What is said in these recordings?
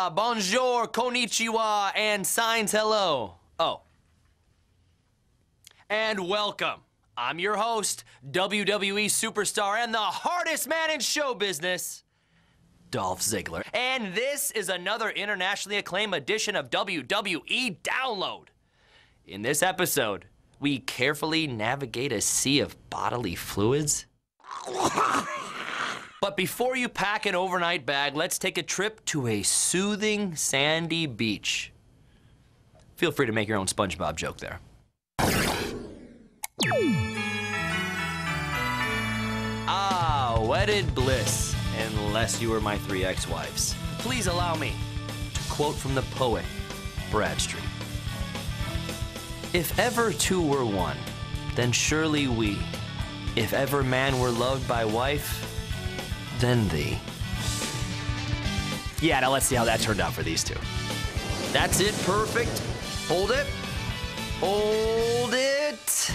bonjour, konnichiwa, and signs hello. Oh. And welcome. I'm your host, WWE superstar and the hardest man in show business, Dolph Ziggler. And this is another internationally acclaimed edition of WWE Download. In this episode, we carefully navigate a sea of bodily fluids. But before you pack an overnight bag, let's take a trip to a soothing, sandy beach. Feel free to make your own SpongeBob joke there. Ah, wedded bliss, unless you were my 3 ex-wives. Please allow me to quote from the poet, Bradstreet. If ever two were one, then surely we. If ever man were loved by wife, then thee. Yeah, now let's see how that turned out for these two. That's it, perfect. Hold it. Hold it.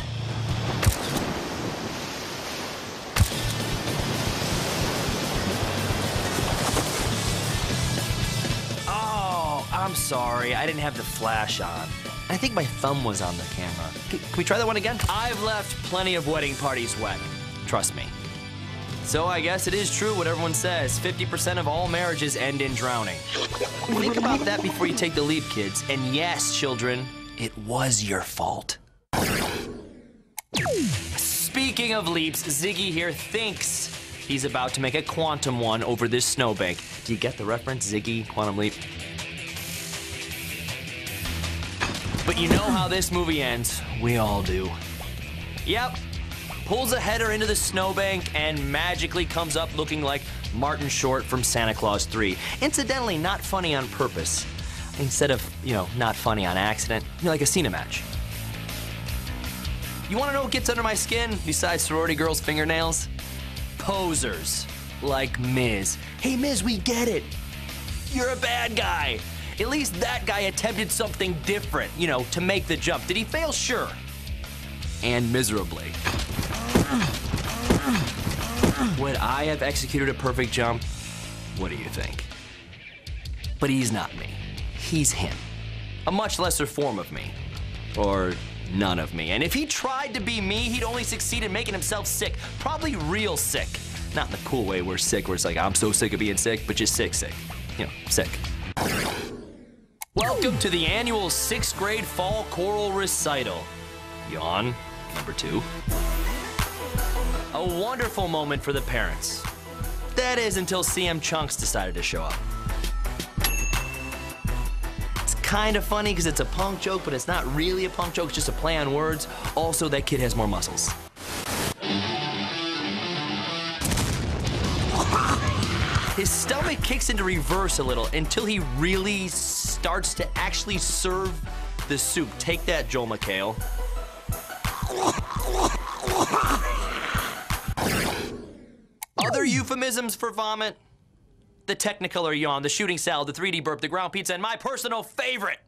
Oh, I'm sorry. I didn't have the flash on. I think my thumb was on the camera. Can we try that one again? I've left plenty of wedding parties wet. Trust me. So I guess it is true what everyone says. 50% of all marriages end in drowning. Think about that before you take the leap, kids. And yes, children, it was your fault. Speaking of leaps, Ziggy here thinks he's about to make a quantum one over this snowbank. Do you get the reference? Ziggy, quantum leap? But you know how this movie ends. We all do. Yep. Pulls a header into the snowbank and magically comes up looking like Martin Short from Santa Claus 3. Incidentally, not funny on purpose. Instead of, not funny on accident, like a Cena match. You wanna know what gets under my skin besides sorority girls' fingernails? Posers. Like Miz. Hey Miz, we get it. You're a bad guy. At least that guy attempted something different, to make the jump. Did he fail? Sure. And miserably. Would I have executed a perfect jump? What do you think? But he's not me. He's him. A much lesser form of me. Or none of me. And if he tried to be me, he'd only succeed in making himself sick. Probably real sick. Not in the cool way we're sick, where it's like, I'm so sick of being sick, but just sick. Sick. Welcome to the annual 6th grade fall choral recital. Yawn, number 2. A wonderful moment for the parents. That is until CM Chunks decided to show up. It's kind of funny because it's a punk joke, but it's not really a punk joke, it's just a play on words. Also, that kid has more muscles. His stomach kicks into reverse a little until he really starts to actually serve the soup. Take that, Joel McHale. Other euphemisms for vomit? The Technicolor yawn, the shooting salad, the 3D burp, the ground pizza, and my personal favorite,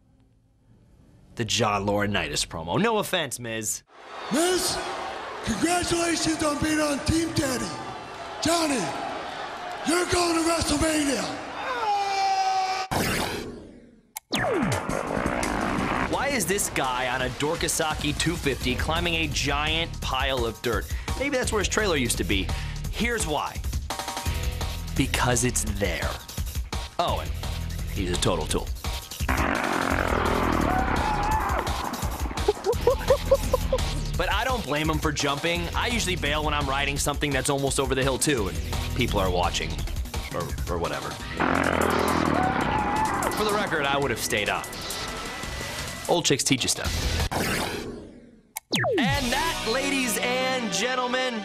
the John Laurinaitis promo. No offense, Miz. Miz, congratulations on being on Team Daddy. Johnny, you're going to WrestleMania. Why is this guy on a Dorkasaki 250 climbing a giant pile of dirt? Maybe that's where his trailer used to be. Here's why. Because it's there. Oh, and he's a total tool. But I don't blame him for jumping. I usually bail when I'm riding something that's almost over the hill too, and people are watching, or whatever. For the record, I would have stayed up. Old chicks teach you stuff. And that, ladies and gentlemen,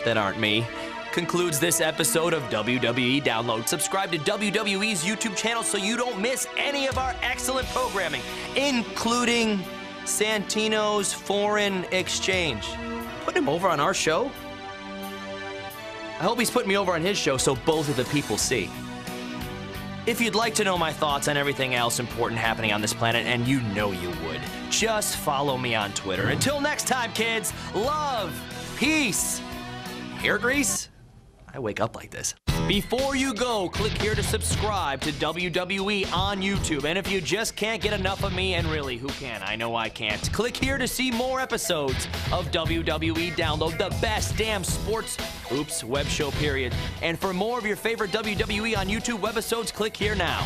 that aren't me, concludes this episode of WWE Download. Subscribe to WWE's YouTube channel so you don't miss any of our excellent programming, including Santino's Foreign Exchange. Put him over on our show? I hope he's putting me over on his show so both of the people see. If you'd like to know my thoughts on everything else important happening on this planet, and you know you would, just follow me on Twitter. Until next time, kids, love, peace, hair grease. I wake up like this. Before you go, click here to subscribe to WWE on YouTube. And if you just can't get enough of me, and really, who can? I know I can't. Click here to see more episodes of WWE. Download the best damn sports, web show, period. And for more of your favorite WWE on YouTube webisodes, click here now.